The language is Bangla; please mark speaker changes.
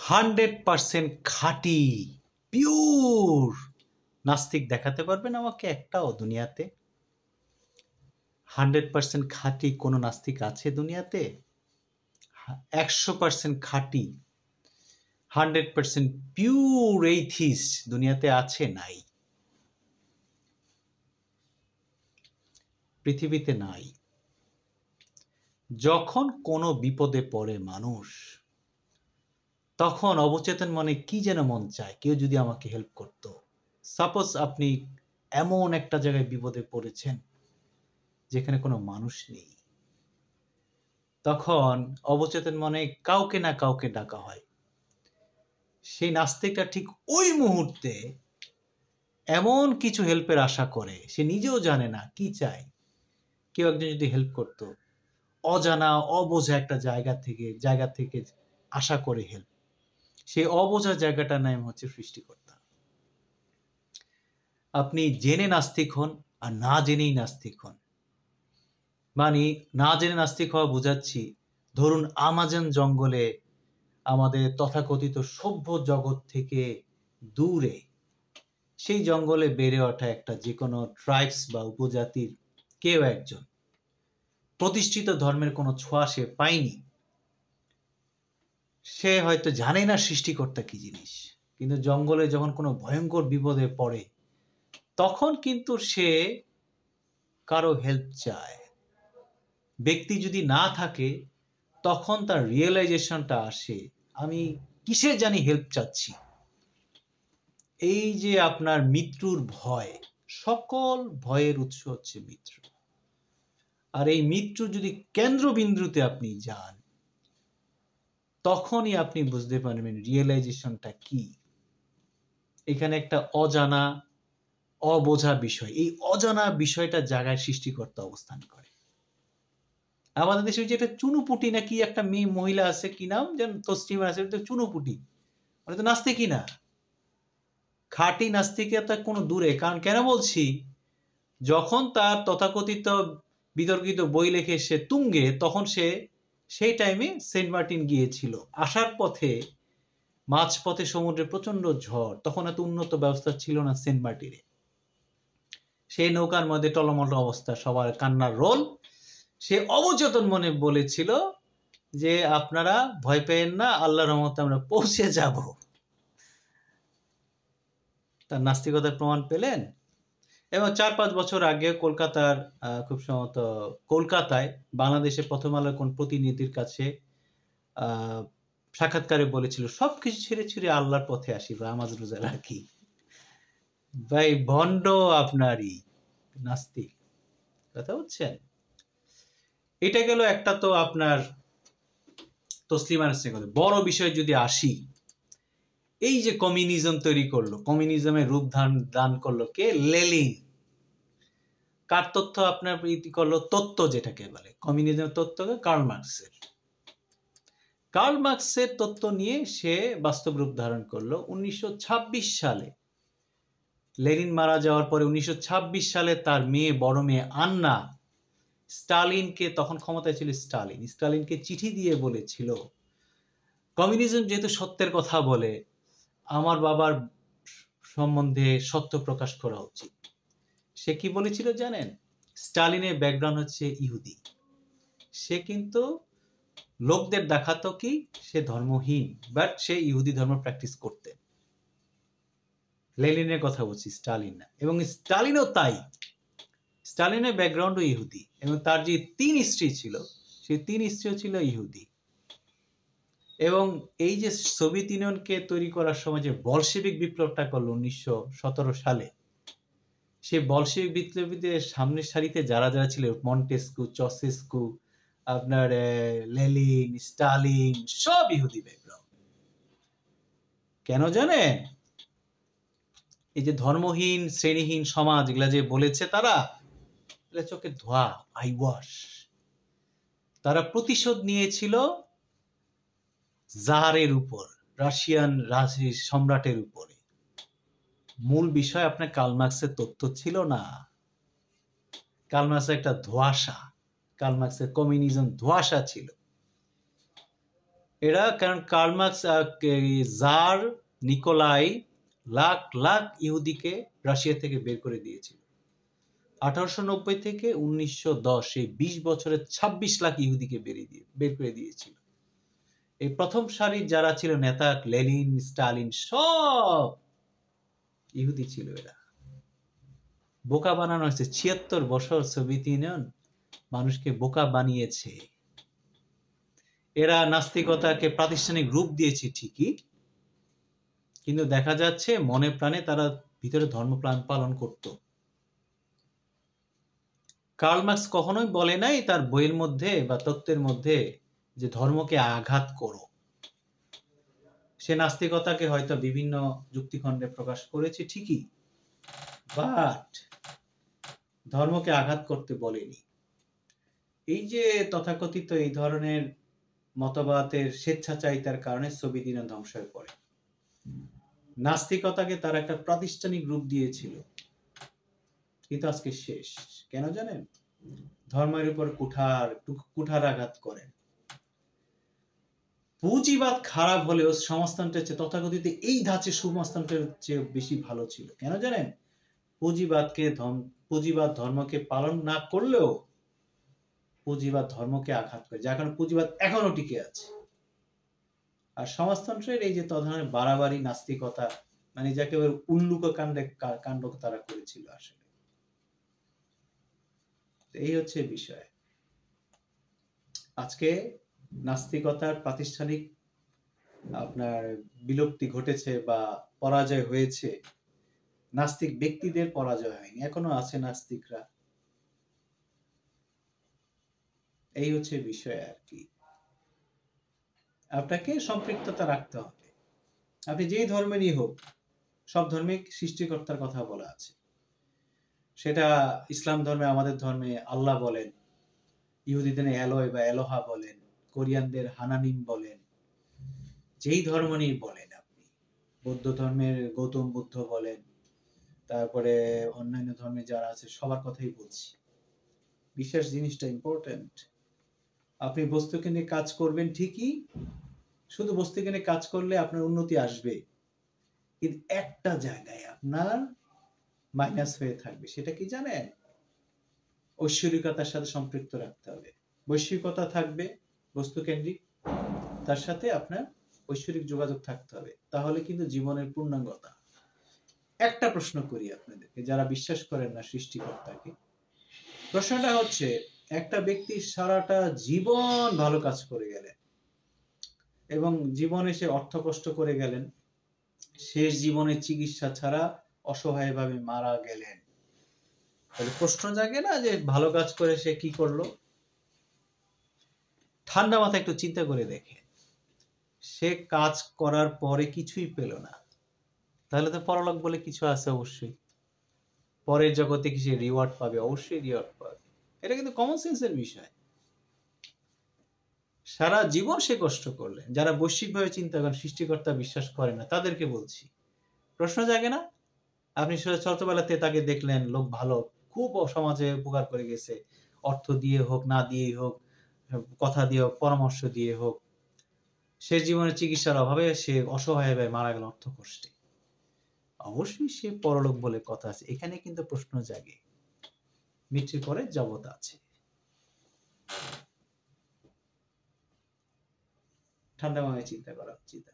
Speaker 1: 100% খাঁটি পিওর নাস্তিক দেখাতে পারবেন আমাকে একটাও দুনিয়াতে? 100% খাঁটি কোনো নাস্তিক আছে দুনিয়াতে? 100% খাঁটি 100% পিওর এইথিস্ট দুনিয়াতে আছে? নাই, পৃথিবীতে নাই। যখন কোনো বিপদে পড়ে মানুষ, তখন অবচেতন মনে কি যেন মন চায়, কেউ যদি আমাকে হেল্প করত। সাপোজ আপনি এমন একটা জায়গায় বিপদে পড়েছেন যেখানে কোনো মানুষ নেই, তখন অবচেতন মনে কাউকে না কাউকে ডাকা হয়। সেই নাস্তিকটা ঠিক ওই মুহূর্তে এমন কিছু হেল্পের আশা করে, সে নিজেও জানে না কি চায়, কেউ একজন যদি হেল্প করত, অজানা অবোঝা একটা জায়গা থেকে আশা করে হেল্প। সেই অবোঝা জায়গাটার নাম হচ্ছে সৃষ্টিকর্তা। আপনি জেনে নাস্তিক হন আর না জেনেই নাস্তিক হন, মানে না জেনে নাস্তিক হওয়া বোঝাচ্ছি, ধরুন আমাজন জঙ্গলে আমাদের তথাকথিত সভ্য জগৎ থেকে দূরে, সেই জঙ্গলে বেড়ে ওঠা একটা যে কোনো ট্রাইবস বা উপজাতির কেউ একজন প্রতিষ্ঠিত ধর্মের কোনো ছোঁয়া সে পায়নি, সে হয়তো জানে না সৃষ্টিকর্তা কি জিনিস, কিন্তু জঙ্গলে যখন কোনো ভয়ঙ্কর বিপদে পড়ে, তখন কিন্তু সে কারো হেল্প চায়। ব্যক্তি যদি না থাকে, তখন তার রিয়েলাইজেশনটা আসে, আমি কিসের জানি হেল্প চাচ্ছি। এই যে আপনার মৃত্যুর ভয়, সকল ভয়ের উৎস হচ্ছে মৃত্যু। আর এই মৃত্যু যদি কেন্দ্রবিন্দুতে আপনি যান, তখনই আপনি বুঝতে পারবেন রিয়েলাইজেশনটা কি। এখানে একটা অজানা অবোঝা বিষয়, এই অজানা বিষয়টা জায়গায় সৃষ্টিকর্তা অবস্থান করে। আমাদের দেশে যে একটা চুনুপুটি নাকি একটা মেয়ে মহিলা আছে, কি নাম যেন, তসলিমা আছে, চুনুপুটি, মানে তো নাস্তিকই না, খাঁটি নাস্তিকতা কোনো দূরে। কারণ কেন বলছি, যখন তার তথাকথিত বিতর্কিত বই লেখে সে তুঙ্গে, তখন সে সেই টাইমে সেন্ট মার্টিন গিয়েছিল। আসার পথে মাঝপথে সমুদ্রে প্রচন্ড ঝড়, তখন এত উন্নত ব্যবস্থা ছিল না সেন্ট মার্টিনে। সেই নৌকার মধ্যে টলমল অবস্থা, সবার কান্নার রোল। সে অবচেতন মনে বলেছিল যে আপনারা ভয় পেয়েন না, আল্লাহর রহমতে আমরা পৌঁছে যাব। তার নাস্তিকতার প্রমাণ পেলেন। এবং 4-5 বছর আগে কলকাতার খুব সম্ভবত কলকাতায় বাংলাদেশের প্রথম আলোর কোন প্রতিনিধির কাছে সাক্ষাৎকারে বলেছিল, সবকিছু ছেড়ে ছেড়ে আল্লাহর পথে আসি, নামাজ রোজা রাখি। ভাই ভণ্ড আপনারই নাস্তিক, কথা বুঝছেন? এটা গেল একটা। তো আপনার তসলিমার কথা, বড় বিষয় যদি আসি, এই যে কমিউনিজম তৈরি করলো, কমিউনিজমের রূপ দান করলো কে? লেনিন। কার তথ্য আপনার করলো? তত্ত্ব যেটাকে বলে কমিউনিজমের তত্ত্ব, কার্ল মার্কসের। কার্ল মার্কসের তত্ত্ব নিয়ে সে বাস্তব রূপ ধারণ করলো 1926 সালে। লেনিন মারা যাওয়ার পরে 1926 সালে তার মেয়ে, বড় মেয়ে আন্না, স্টালিনকে, তখন ক্ষমতায় ছিল স্টালিন, স্টালিনকে চিঠি দিয়ে বলেছিল, কমিউনিজম যেহেতু সত্যের কথা বলে, আমার বাবার সম্বন্ধে সত্য প্রকাশ করা উচিত। সে কি বলেছিল জানেন? স্টালিনের ব্যাকগ্রাউন্ড হচ্ছে ইহুদি। সে কিন্তু লোকদের দেখাতো কি সে ধর্মহীন, বাট সে ইহুদি ধর্ম প্র্যাকটিস করতেন। লেনিনের কথা বলছি, স্টালিন না। এবং স্টালিনও তাই, স্টালিনের ব্যাকগ্রাউন্ডও ইহুদি, এবং তার যে 3 স্ত্রী ছিল, সেই 3 স্ত্রীও ছিল ইহুদি। এবং এই যে সোভিয়েত ইউনিয়নকে তৈরি করার সময় যে বলশেভিক বিপ্লবটা করলো 1917 সালে, সেই বলশেভিক বিপ্লবীদের সামনের সারিতে যারা যারা ছিল, মন্টেস্কু, চসেস্কু, আপনার লেনিন, স্টালিন, সব ইহুদি ব্যাকগ্রাউন্ড। কেন জানেন? এই যে ধর্মহীন শ্রেণীহীন সমাজ, এগুলা যে বলেছে তারা, এগুলা চোখে ধোয়া, আই ওয়াশ। তারা প্রতিশোধ নিয়েছিল জারের উপর, রাশিয়ান সম্রাটের উপরে। মূল বিষয় আপনার কার্ল মার্কসের তত্ত্ব ছিল না। কার্ল মার্কসের একটা ধোঁয়াশা, কার্ল মার্কসের কমিউনিজম ধোঁয়াশা ছিল। এরা কারণ Karl Marx tsar Nikolai lakh lakh ইহুদিকে রাশিয়া থেকে বের করে দিয়েছিল। 1890 থেকে 1910 এই 20 বছরে 26 লাখ ইহুদিকে বের করে দিয়েছিল। এই প্রথম সারির যারা ছিল নেতা, লেনিন, স্টালিন, সব ইহুদি ছিল। এরা বোকা বানানো হয়েছে। 76 বছর সোভিয়েত ইউনিয়ন মানুষকে বোকা বানিয়েছে। এরা নাস্তিকতাকে প্রাতিষ্ঠানিক রূপ দিয়েছে ঠিকই, কিন্তু দেখা যাচ্ছে মনে প্রাণে তারা ভিতরে ধর্ম পালন করত। কার্ল মার্কস কখনোই বলে নাই তার বইয়ের মধ্যে বা তত্ত্বের মধ্যে যে ধর্মকে আঘাত করো। সে নাস্তিকতাকে হয়তো বিভিন্ন যুক্তিখণ্ডে প্রকাশ করেছে ঠিকই, বাট ধর্মকে আঘাত করতে বলেনি। এই যে তথাকথিত এই ধরনের মতবাদের স্বেচ্ছাচারিতার কারণে সোভিয়েত ইউনিয়ন ধ্বংস হয়ে পড়ে। নাস্তিকতাকে তারা একটা প্রাতিষ্ঠানিক রূপ দিয়েছিল, কিন্তু আজকে শেষ। কেন জানেন? ধর্মের উপর কুঠারাঘাত করেন। পুঁজিবাদ খারাপ হলেও সমাজতন্ত্রের চেয়ে তথাকথিত এই ধাঁচে সমাজতন্ত্রের চেয়ে বেশি ভালো ছিল। কেন জানেন? পুঁজিবাদ ধর্মকে পালন না করলেও পুঁজিবাদ ধর্মকে আঘাত করে, যার কারণে পুঁজিবাদ এখনো টিকে আছে। আর সমাজতন্ত্রের এই যে ধরনের বাড়াবাড়ি নাস্তিকতা, মানে যাকে উল্লুক কাণ্ড তারা করেছিল। আসলে এই হচ্ছে বিষয়। আজকে নাস্তিকতার প্রাতিষ্ঠানিক আপনার বিলুপ্তি ঘটেছে বা পরাজয় হয়েছে, নাস্তিক ব্যক্তিদের পরাজয় হয়নি, এখনো আছে নাস্তিকরা। এই হচ্ছে বিষয় আর কি। আপনাকে সম্পৃক্ততা রাখতে হবে। আপনি যেই ধর্মেরই হোক, সব ধর্মে সৃষ্টিকর্তার কথা বলা আছে। সেটা ইসলাম ধর্মে, আমাদের ধর্মে আল্লাহ বলেন, ইহুদিদের এলোয় বা এলোহা বলেন, কোরিয়ানদের হানানিম বলেন, যেই ধর্ম নিয়ে বলেন আপনি, বৌদ্ধ ধর্মের গৌতম বুদ্ধ বলেন, তারপরে অন্যান্য ধর্মে যারা আছে সবার কথাই বলছি। বিশ্বাস জিনিসটা ইম্পর্টেন্ট। আপনি বস্তুকে নিয়ে কাজ করবেন ঠিকই, শুধু বস্তুকে নিয়ে কাজ করলে আপনার উন্নতি আসবে, কিন্তু একটা জায়গায় আপনার মাইনাস হয়ে থাকবে। সেটা কি জানেন? ঐশ্বরিকতার সাথে সম্পৃক্ত রাখতে হবে। বৈশ্বিকতা থাকবে বস্তুকেন্দ্রিক, তার সাথে আপনার ঐশ্বরিক যোগাযোগ থাকতে হবে, তাহলে কিন্তু জীবনের পূর্ণাঙ্গতা। একটা প্রশ্ন করি আপনাদেরকে যারা বিশ্বাস করেন না সৃষ্টিকর্তাকে। প্রশ্নটা হচ্ছে, একটা ব্যক্তি সারাটা জীবন ভালো কাজ করে গেলেন এবং জীবনে সে অর্থ কষ্ট করে গেলেন, শেষ জীবনে চিকিৎসা ছাড়া অসহায়ভাবে মারা গেলেন, তাহলে প্রশ্ন জাগে না যে ভালো কাজ করে সে কি করলো? ঠান্ডা মাথায় একটু চিন্তা করে দেখে, সে কাজ করার পরে কিছুই পেল না, তাহলে তো পরলোক বলে কিছু আছে অবশ্যই। পরের জগতে কি সে রিওয়ার্ড পাবে? অবশ্যই রিওয়ার্ড পাবে। এটা কিন্তু কমন সেন্সের বিষয়। সারা জীবন সে কষ্ট করলেন। যারা বৈশ্বিকভাবে চিন্তা করেন, সৃষ্টিকর্তা বিশ্বাস করেন না, তাদেরকে বলছি, প্রশ্ন জাগে না? আপনি ছোটবেলাতে তাকে দেখলেন, লোক ভালো, খুব সমাজে উপকার করে গেছে, অর্থ দিয়ে হোক, না দিয়েই হোক, কথা দিয়ে হোক, পরামর্শ দিয়ে হোক, শেষ জীবনে চিকিৎসার অভাবে সে অসহায় হয়ে মারা গেল অর্থ কষ্টে, অবশ্যই সে পরলোক বলে কথা আছে। এখানে কিন্তু প্রশ্ন জাগে, মৃত্যুর পরে জগৎ আছে। ঠান্ডা মাথায় চিন্তা করা উচিত।